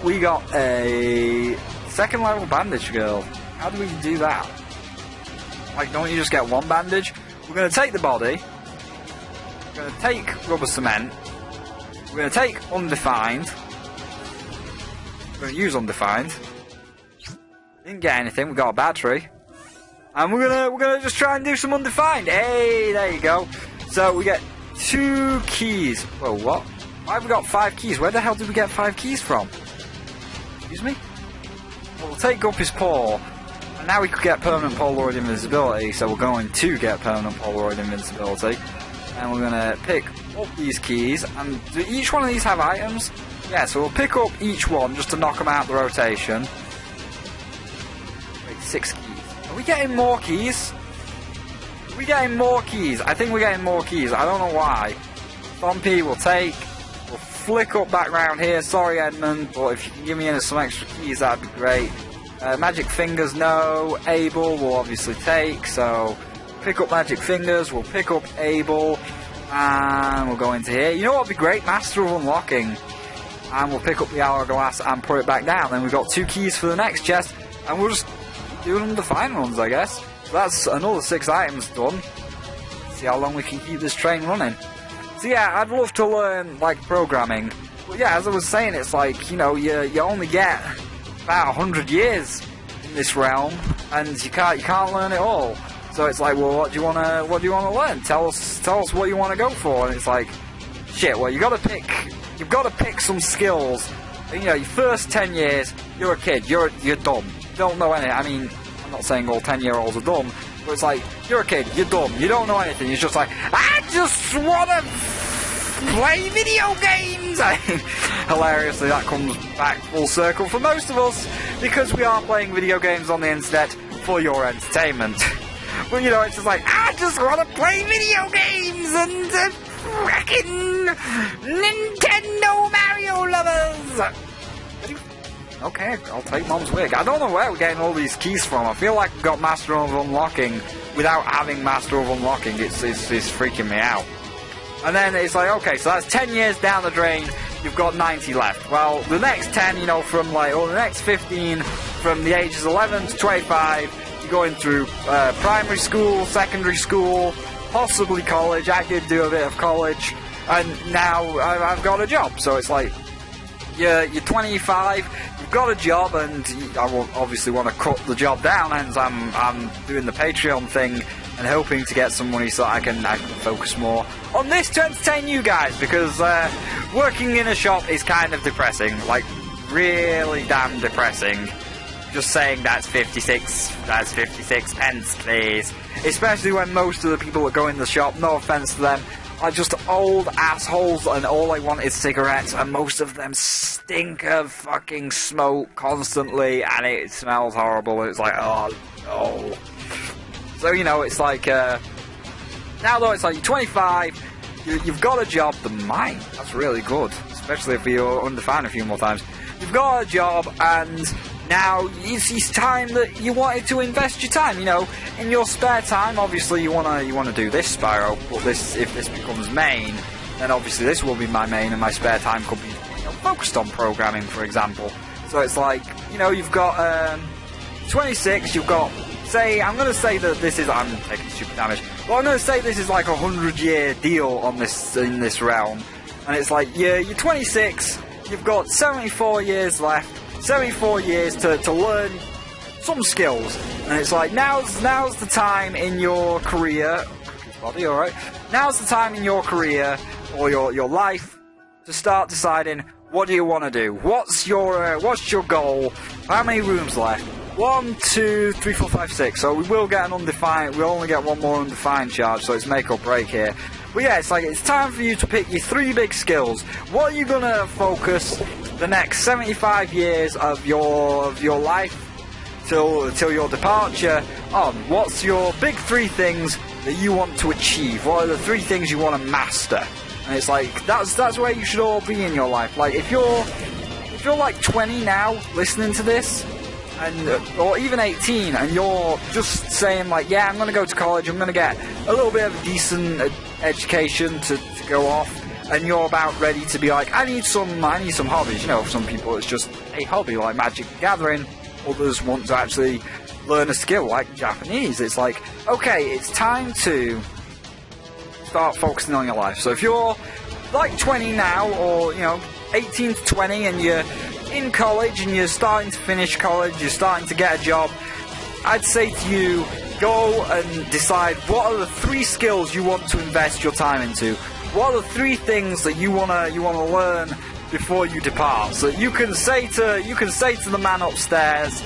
We got a 2nd level bandage girl. How do we do that? Like, don't you just get 1 bandage? We're going to take the body. We're going to take rubber cement. We're going to take undefined. We're going to use undefined. Didn't get anything. We got a battery. And we're gonna just try and do some undefined. Hey, there you go. So we get 2 keys. Whoa, what? Why have we got 5 keys? Where the hell did we get 5 keys from? Excuse me? Well, we'll take up his paw. And now we could get permanent Polaroid invisibility, so we're going to get permanent Polaroid invincibility. And we're gonna pick up these keys. And do each one of these have items? Yeah, so we'll pick up each one just to knock them out the rotation. Wait, 6 keys. Are we getting more keys? Are we getting more keys? I think we're getting more keys. I don't know why. Stompy will take. We'll flick up back round here. Sorry, Edmund, but if you can give me some extra keys, that'd be great. Magic Fingers, no. Able will obviously take, so pick up Magic Fingers. We'll pick up Able. And we'll go into here. You know what would be great? Master of Unlocking. And we'll pick up the Hourglass and put it back down. Then we've got 2 keys for the next chest. And we'll just doing the fine runs, I guess. So that's another 6 items done. See how long we can keep this train running. So yeah, I'd love to learn, like, programming. But yeah, as I was saying, it's like, you know, you only get about 100 years in this realm, and you can't learn it all. So it's like, well, what do you wanna learn? Tell us what you wanna go for. And it's like, shit. Well, you've got to pick some skills. And, you know, your first 10 years, you're a kid. You're dumb. Don't know anything. I mean, I'm not saying all 10-year-olds are dumb, but it's like, you're a kid, you're dumb, you don't know anything, you're just like, I just wanna play video games! Hilariously, that comes back full circle for most of us, because we are playing video games on the internet for your entertainment. But, you know, it's just like, I just wanna play video games, and frickin' Nintendo Mario lovers! Okay, I'll take Mom's wig. I don't know where we're getting all these keys from. I feel like we've got Master of Unlocking without having Master of Unlocking. It's freaking me out. And then it's like, okay, so that's 10 years down the drain. You've got 90 left. Well, the next 10, you know, from like, or the next 15, from the ages 11 to 25, you're going through primary school, secondary school, possibly college. I did do a bit of college. And now I've got a job. So it's like, you're 25, you've got a job, and I will obviously want to cut the job down, hence I'm doing the Patreon thing and hoping to get some money so I can focus more on this to entertain you guys, because working in a shop is kind of depressing, like really damn depressing. Just saying that's 56 pence, please. Especially when most of the people that go in the shop, no offense to them, are just old assholes, and all they want is cigarettes, and most of them stink of fucking smoke constantly, and it smells horrible, and it's like, oh no. So, you know, it's like, now though it's like, you're 25, you've got a job, the mine, that's really good, especially if you're undefined a few more times. You've got a job, and now it's time that you wanted to invest your time, you know, in your spare time. Obviously you wanna do this, Spyro, but if this becomes main, then obviously this will be my main, and my spare time could be, you know, focused on programming, for example. So it's like, you know, you've got 26, you've got, say, I'm gonna say that this is, I'm taking stupid damage, but I'm gonna say this is like a 100-year deal on this, in this realm, and it's like, you're 26, you've got 74 years left. 74 years to learn some skills. And it's like, now's the time in your career, body, alright? Now's the time in your career, or your life, to start deciding, what do you want to do? What's your goal? How many rooms left? 1, 2, 3, 4, 5, 6. So we will get an undefined, we'll only get one more undefined charge, so it's make or break here. But yeah, it's like, it's time for you to pick your 3 big skills. What are you gonna focus the next 75 years of your life till your departure on? What's your big 3 things that you want to achieve? What are the 3 things you want to master? And it's like, that's where you should all be in your life. Like, if you're like 20 now, listening to this, and or even 18, and you're just saying like, yeah, I'm gonna go to college, I'm gonna get a little bit of a decent education to go off, and you're about ready to be like, I need some hobbies. You know, for some people it's just a hobby like Magic the Gathering. Others want to actually learn a skill like Japanese. It's like, okay, it's time to start focusing on your life. So if you're like 20 now, or 18 to 20, and you're in college and you're starting to finish college, you're starting to get a job, I'd say to you, go and decide what are the 3 skills you want to invest your time into. What are the 3 things that you wanna learn before you depart? So you can say to the man upstairs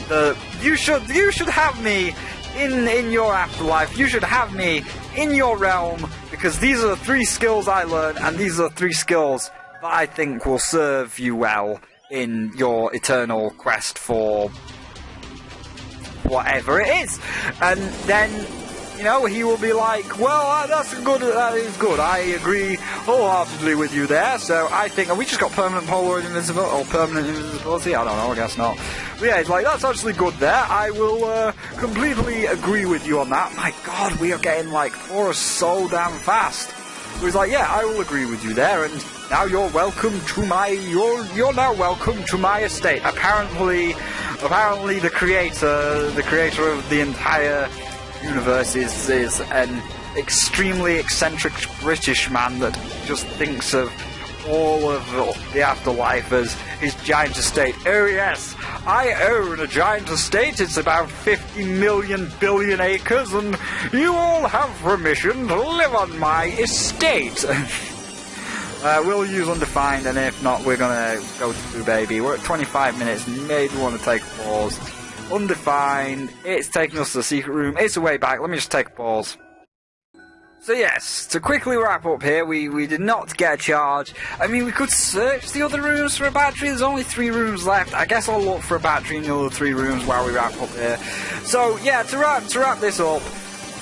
that you should have me in your afterlife. You should have me in your realm, because these are the 3 skills I learned, and these are the 3 skills that I think will serve you well in your eternal quest for whatever it is. And then, he will be like, well, that is good, I agree wholeheartedly with you there. So I think, and we just got permanent Polaroid invisibility, or permanent invisibility, I don't know, I guess not. But yeah, it's like, that's actually good there, I will completely agree with you on that. My god, we are getting like for us so damn fast. So he's like, yeah, I will agree with you there, and now you're welcome to you're now welcome to my estate. Apparently the creator of the entire universe is an extremely eccentric British man that just thinks of all of the afterlife as his giant estate. Oh yes, I own a giant estate. It's about 50 million billion acres, and you all have permission to live on my estate. We'll use undefined, and if not, we're gonna go through baby. We're at 25 minutes, maybe want to take a pause. Undefined, it's taking us to the secret room, it's a way back, let me just take a pause. So yes, to quickly wrap up here, we did not get a charge. I mean, we could search the other rooms for a battery, there's only 3 rooms left. I guess I'll look for a battery in the other 3 rooms while we wrap up here. So yeah, to wrap this up,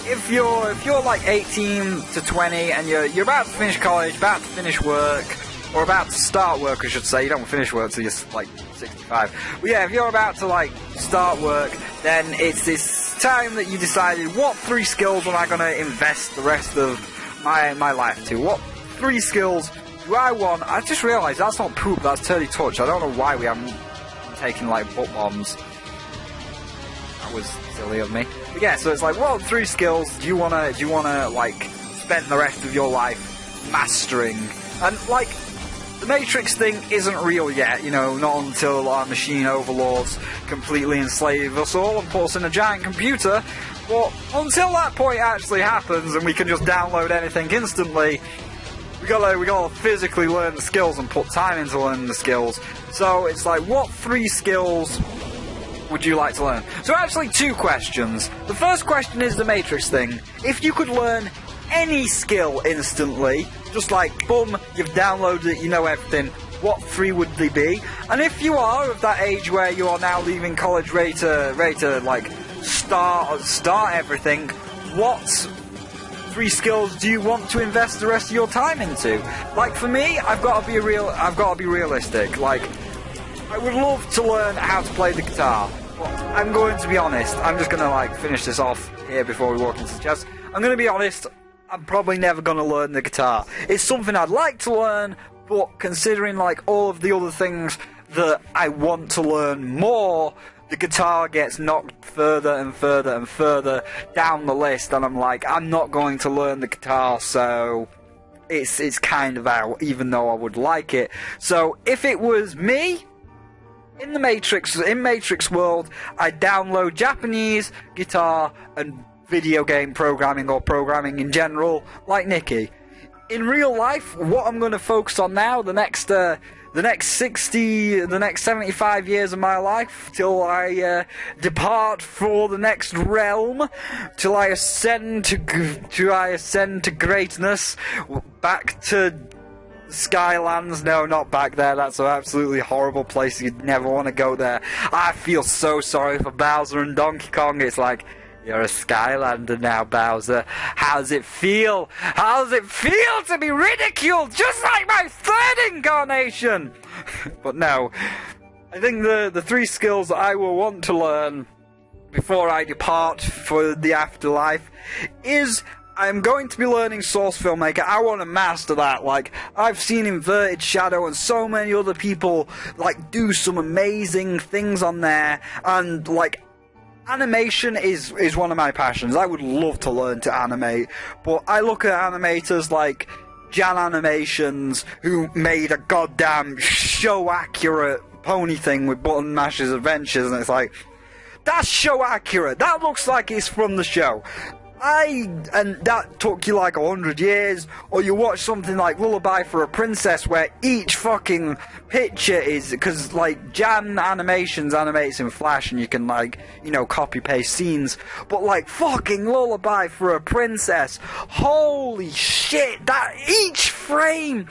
if you're like 18 to 20 and you're about to finish college, about to finish work, or about to start work, I should say. You don't finish work till you're like 65. But yeah, if you're about to like start work, then it's this time that you decided, what 3 skills am I going to invest the rest of my life to? What 3 skills do I want? I just realised that's not poop, that's Turdy Touch. I don't know why we haven't taken like butt bombs. That was silly of me. But yeah, so it's like, what 3 skills do you wanna like spend the rest of your life mastering? And like, the Matrix thing isn't real yet, not until our machine overlords completely enslave us all and put us in a giant computer. But until that point actually happens and we can just download anything instantly, we gotta physically learn the skills and put time into learning the skills. So it's like, what 3 skills would you like to learn? So actually 2 questions. The first question is the Matrix thing. If you could learn any skill instantly, just like, boom, you've downloaded it, you know everything, what 3 would they be? And if you are of that age where you are now leaving college ready to like start everything, what 3 skills do you want to invest the rest of your time into? Like for me, I've got to be realistic. Like, I would love to learn how to play the guitar, but I'm going to be honest, I'm just going to like finish this off here before we walk into the chest. I'm going to be honest, I'm probably never going to learn the guitar. It's something I'd like to learn, but considering like all of the other things that I want to learn more, the guitar gets knocked further and further and further down the list, and I'm like, I'm not going to learn the guitar, so it's kind of out, even though I would like it. So if it was me, in Matrix world, I download Japanese, guitar, and video game programming, or programming in general, like Nikki. In real life, what I'm going to focus on now, the next 75 years of my life, till I depart for the next realm, till I ascend to greatness, back to Skylands. No, not back there. That's an absolutely horrible place. You'd never want to go there. I feel so sorry for Bowser and Donkey Kong. It's like, you're a Skylander now, Bowser. How does it feel? How does it feel to be ridiculed, just like my third incarnation? But no, I think the 3 skills that I will want to learn before I depart for the afterlife is, I'm going to be learning Source Filmmaker. I want to master that. Like, I've seen Inverted Shadow and so many other people, like, do some amazing things on there, and, like, animation is one of my passions. I would love to learn to animate, but I look at animators like Jan Animations, who made a goddamn show-accurate pony thing with Button Mashers Adventures, and it's like, that's show-accurate. That looks like it's from the show. And that took you like 100 years, or you watch something like Lullaby for a Princess, where each fucking picture is, because like Jan Animations animates in Flash and you can, like, you know, copy paste scenes, but like fucking Lullaby for a Princess, holy shit, that each frame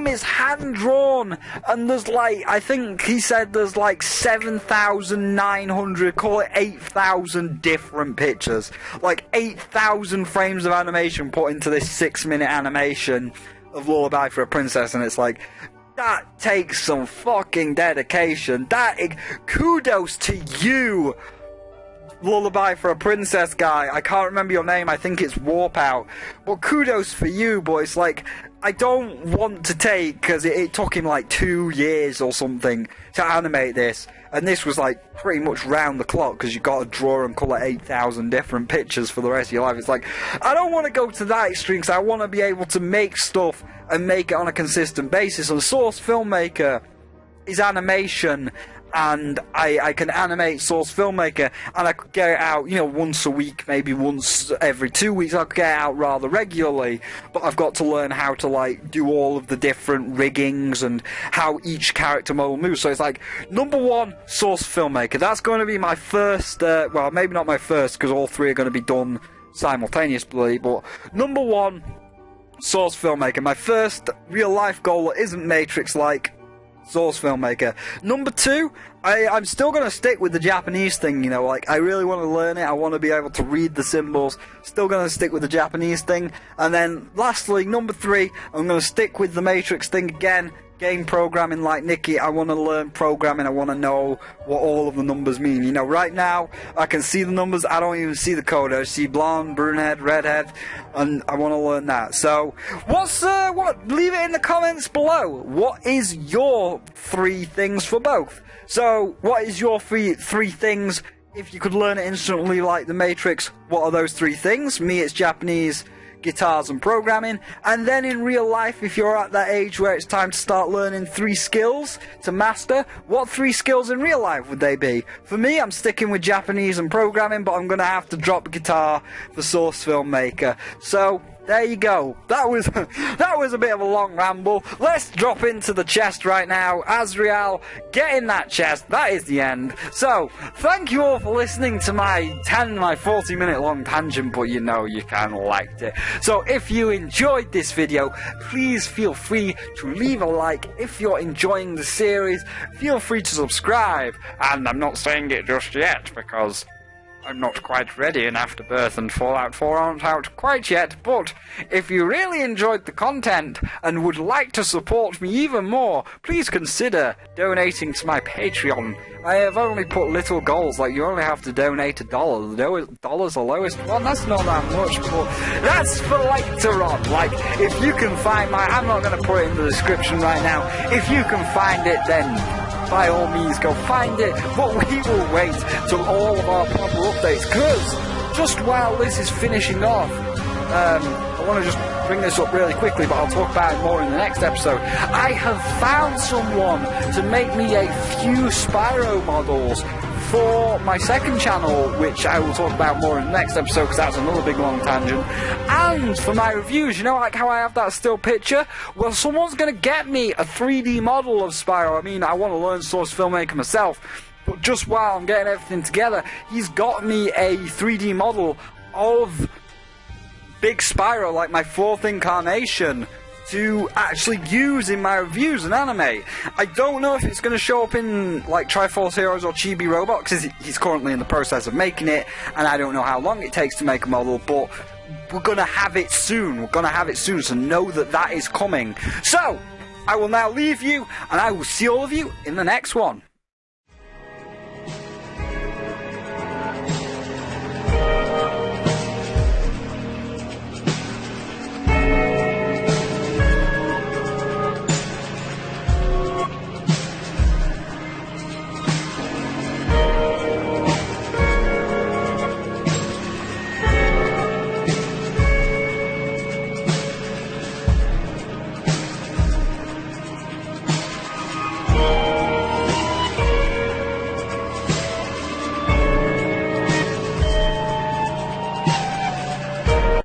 is hand drawn, and there's like, I think he said there's like 7,900, call it 8,000 different pictures. Like 8,000 frames of animation put into this 6-minute animation of Lullaby for a Princess, and it's like, that takes some fucking dedication. Kudos to you, Lullaby for a Princess guy. I can't remember your name, I think it's Warp Out. But kudos for you, boys. Like, I don't want to take, because it took him like 2 years or something to animate this, and this was like pretty much round the clock, because you got to draw and colour 8,000 different pictures for the rest of your life. It's like, I don't want to go to that extreme, because I want to be able to make stuff and make it on a consistent basis. And Source Filmmaker is animation, and I can animate Source Filmmaker, and I could get it out, you know, once a week, maybe once every 2 weeks. I could get it out rather regularly, but I've got to learn how to, like, do all of the different riggings and how each character model moves. So it's like, number 1, Source Filmmaker. That's going to be my first, well, maybe not my first, because all 3 are going to be done simultaneously, but number 1, Source Filmmaker. My first real-life goal that isn't Matrix-like, Source Filmmaker. Number 2, I'm still going to stick with the Japanese thing, you know, like, I really want to learn it, I want to be able to read the symbols, still going to stick with the Japanese thing. And then, lastly, number 3, I'm going to stick with the Matrix thing again, game programming like Nikki. I want to learn programming, I want to know what all of the numbers mean. You know, right now, I can see the numbers, I don't even see the code, I see blonde, brunette, redhead, and I want to learn that. So, leave it in the comments below. What is your 3 things for both? So, what is your 3 things? If you could learn it instantly like the Matrix, what are those 3 things? Me, it's Japanese, guitars and programming. And then in real life, if you're at that age where it's time to start learning 3 skills to master, what 3 skills in real life would they be? For me, I'm sticking with Japanese and programming, but I'm going to have to drop guitar for Source Filmmaker. So, there you go. That was a bit of a long ramble. Let's drop into the chest right now. Azrael, get in that chest. That is the end. So, thank you all for listening to my 40-minute long tangent, but you know you kind of liked it. So, if you enjoyed this video, please feel free to leave a like. If you're enjoying the series, feel free to subscribe. And I'm not saying it just yet, because I'm not quite ready, and Afterbirth and Fallout 4 aren't out quite yet, but if you really enjoyed the content and would like to support me even more, please consider donating to my Patreon. I have only put little goals, like you only have to donate $1. $1's the lowest one, that's not that much, but that's for later on. Like, if you can find I'm not going to put it in the description right now, if you can find it, then by all means go find it, but we will wait till all of our proper updates, because just while this is finishing off, a want to just bring this up really quickly, but I'll talk about it more in the next episode. I have found someone to make me a few Spyro models for my second channel, which I will talk about more in the next episode, because that's another big long tangent. And for my reviews, you know, like how I have that still picture? Well, someone's going to get me a 3D model of Spyro. I mean, I want to learn source filmmaker myself, but just while I'm getting everything together, he's got me a 3D model of Big Spyro, like my 4th incarnation, to actually use in my reviews and anime. I don't know if it's going to show up in like Triforce Heroes or Chibi Robot, because he's currently in the process of making it, and I don't know how long it takes to make a model, but we're going to have it soon. We're going to have it soon, so know that that is coming. So, I will now leave you, and I will see all of you in the next one.